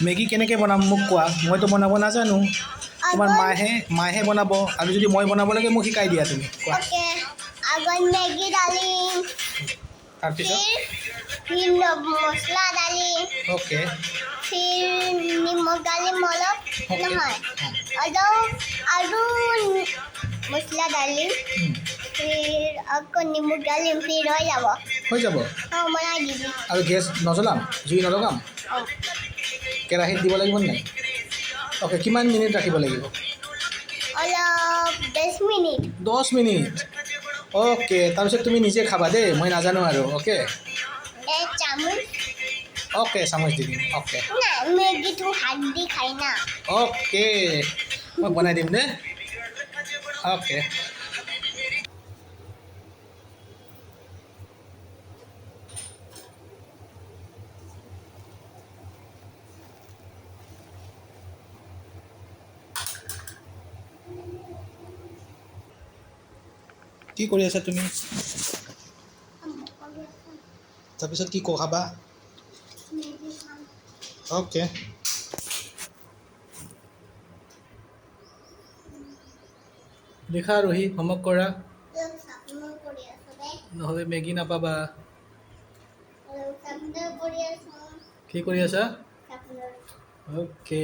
Maggi কেনেকৈ বনাম মোক কোৱা, মইতো বনাব নাজানো। তোমাৰ মায়েহে বনাব, আৰু যদি মই বনাব লাগে মোক শিকাই দিয়া তুমি। কোৱা। আগত মেগী ডালিম, তাৰপিছত फिर मसला डालिम, ओके फिर निमक डालिम অলপ নহয় আৰু मसला डालिम, फिर আকৌ নিমখ ডালিম, फिर হৈ যাব বনাই দিবি। আৰু গেছ নজ্বলাম, জুই নলগাম, কেৰাহীত দিব লাগিব নাই? অ'কে, কিমান মিনিট ৰাখিব লাগিব? অলপ 10 মিনিট। 10 মিনিট। অ'কে, তাৰপিছত তুমি নিজে খাবা দেই, মই নাজানো আৰু। অ'কে চামুচ অ'কে, চামুচ দি দিম। অ'কে না, মেগীটো হাত দি খাই না। অ'কে, মই বনাই দিম দেই। অ'কে কি কৰি আছা তুমি? তাৰপিছত কি খাবা? অ'কে লিখা ৰোহি, হোমৱৰ্ক কৰা, নহ'লে মেগী নাপাবা। কি কৰি আছা? অ'কে।